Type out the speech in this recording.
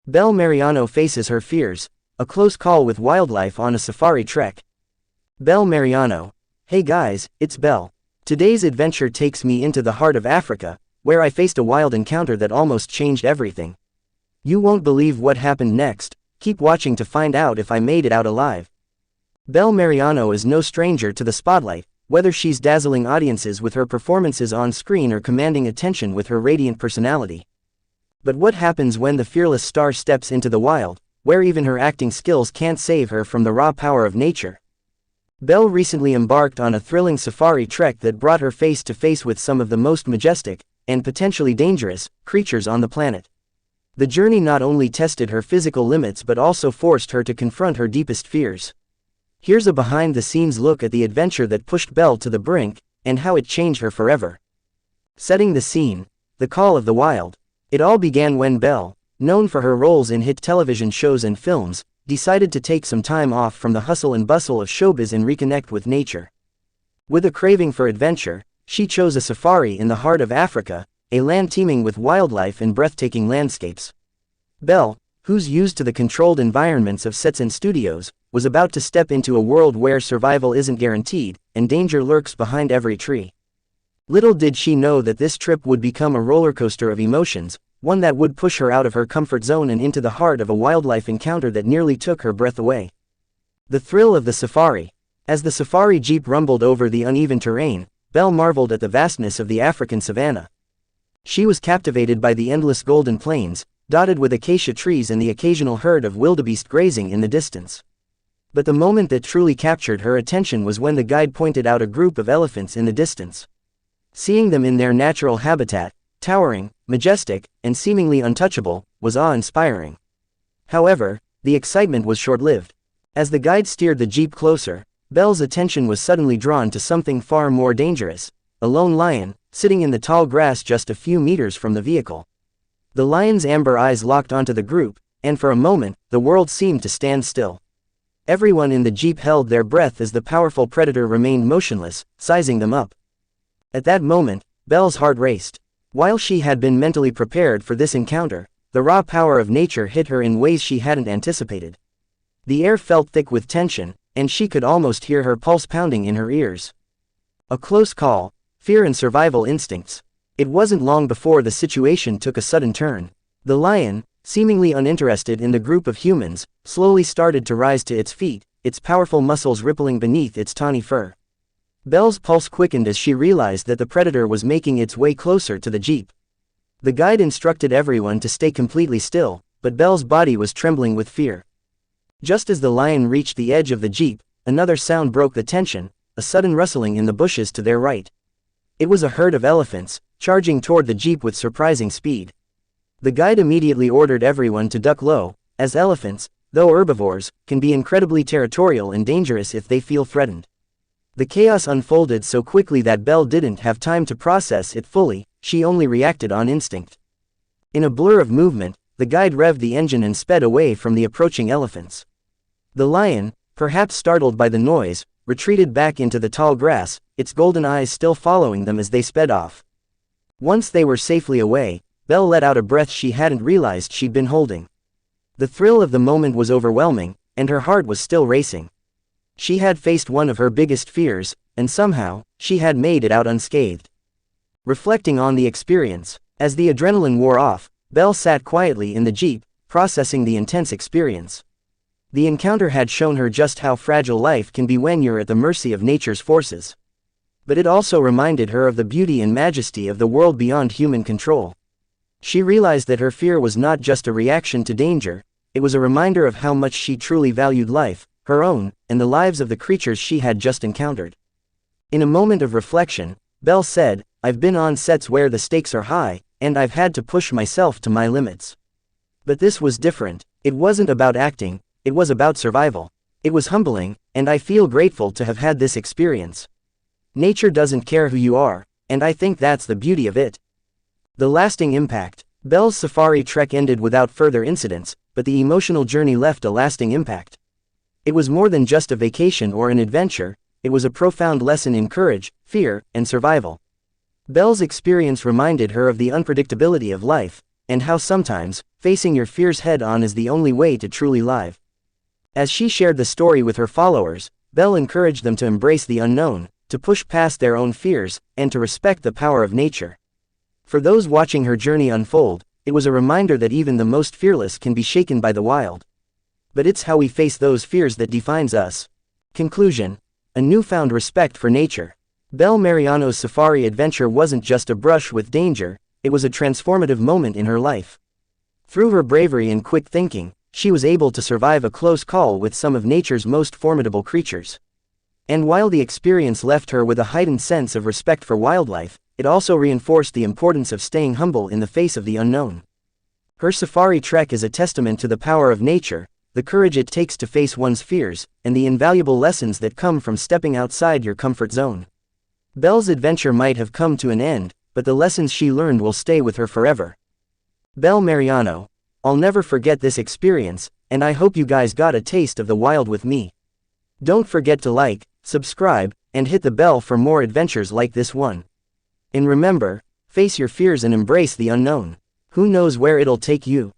Belle Mariano faces her fears, a close call with wildlife on a safari trek. Belle Mariano. Hey guys, it's Belle. Today's adventure takes me into the heart of Africa, where I faced a wild encounter that almost changed everything. You won't believe what happened next, keep watching to find out if I made it out alive. Belle Mariano is no stranger to the spotlight, whether she's dazzling audiences with her performances on screen or commanding attention with her radiant personality. But what happens when the fearless star steps into the wild, where even her acting skills can't save her from the raw power of nature? Belle recently embarked on a thrilling safari trek that brought her face to face with some of the most majestic, and potentially dangerous, creatures on the planet. The journey not only tested her physical limits but also forced her to confront her deepest fears. Here's a behind-the-scenes look at the adventure that pushed Belle to the brink, and how it changed her forever. Setting the scene, the call of the wild. It all began when Belle, known for her roles in hit television shows and films, decided to take some time off from the hustle and bustle of showbiz and reconnect with nature. With a craving for adventure, she chose a safari in the heart of Africa, a land teeming with wildlife and breathtaking landscapes. Belle, who's used to the controlled environments of sets and studios, was about to step into a world where survival isn't guaranteed, and danger lurks behind every tree. Little did she know that this trip would become a roller coaster of emotions, one that would push her out of her comfort zone and into the heart of a wildlife encounter that nearly took her breath away. The thrill of the safari. As the safari jeep rumbled over the uneven terrain, Belle marveled at the vastness of the African savanna. She was captivated by the endless golden plains, dotted with acacia trees and the occasional herd of wildebeest grazing in the distance. But the moment that truly captured her attention was when the guide pointed out a group of elephants in the distance. Seeing them in their natural habitat, towering, majestic, and seemingly untouchable, was awe-inspiring. However, the excitement was short-lived. As the guide steered the jeep closer, Belle's attention was suddenly drawn to something far more dangerous, a lone lion, sitting in the tall grass just a few meters from the vehicle. The lion's amber eyes locked onto the group, and for a moment, the world seemed to stand still. Everyone in the jeep held their breath as the powerful predator remained motionless, sizing them up. At that moment, Belle's heart raced. While she had been mentally prepared for this encounter, the raw power of nature hit her in ways she hadn't anticipated. The air felt thick with tension, and she could almost hear her pulse pounding in her ears. A close call, fear and survival instincts. It wasn't long before the situation took a sudden turn. The lion, seemingly uninterested in the group of humans, slowly started to rise to its feet, its powerful muscles rippling beneath its tawny fur. Belle's pulse quickened as she realized that the predator was making its way closer to the jeep. The guide instructed everyone to stay completely still, but Belle's body was trembling with fear. Just as the lion reached the edge of the jeep, another sound broke the tension, a sudden rustling in the bushes to their right. It was a herd of elephants, charging toward the jeep with surprising speed. The guide immediately ordered everyone to duck low, as elephants, though herbivores, can be incredibly territorial and dangerous if they feel threatened. The chaos unfolded so quickly that Belle didn't have time to process it fully, she only reacted on instinct. In a blur of movement, the guide revved the engine and sped away from the approaching elephants. The lion, perhaps startled by the noise, retreated back into the tall grass, its golden eyes still following them as they sped off. Once they were safely away, Belle let out a breath she hadn't realized she'd been holding. The thrill of the moment was overwhelming, and her heart was still racing. She had faced one of her biggest fears, and somehow, she had made it out unscathed. Reflecting on the experience, as the adrenaline wore off, Belle sat quietly in the jeep, processing the intense experience. The encounter had shown her just how fragile life can be when you're at the mercy of nature's forces. But it also reminded her of the beauty and majesty of the world beyond human control. She realized that her fear was not just a reaction to danger, it was a reminder of how much she truly valued life, her own, and the lives of the creatures she had just encountered. In a moment of reflection, Belle said, "I've been on sets where the stakes are high, and I've had to push myself to my limits. But this was different. It wasn't about acting, it was about survival. It was humbling, and I feel grateful to have had this experience. Nature doesn't care who you are, and I think that's the beauty of it." The lasting impact. Belle's safari trek ended without further incidents, but the emotional journey left a lasting impact. It was more than just a vacation or an adventure, it was a profound lesson in courage, fear, and survival. Belle's experience reminded her of the unpredictability of life, and how sometimes, facing your fears head-on is the only way to truly live. As she shared the story with her followers, Belle encouraged them to embrace the unknown, to push past their own fears, and to respect the power of nature. For those watching her journey unfold, it was a reminder that even the most fearless can be shaken by the wild. But it's how we face those fears that defines us. Conclusion: a newfound respect for nature. Belle Mariano's safari adventure wasn't just a brush with danger, it was a transformative moment in her life. Through her bravery and quick thinking, she was able to survive a close call with some of nature's most formidable creatures. And while the experience left her with a heightened sense of respect for wildlife, it also reinforced the importance of staying humble in the face of the unknown. Her safari trek is a testament to the power of nature, the courage it takes to face one's fears, and the invaluable lessons that come from stepping outside your comfort zone. Belle's adventure might have come to an end, but the lessons she learned will stay with her forever. Belle Mariano: I'll never forget this experience, and I hope you guys got a taste of the wild with me. Don't forget to like, subscribe, and hit the bell for more adventures like this one. And remember, face your fears and embrace the unknown. Who knows where it'll take you?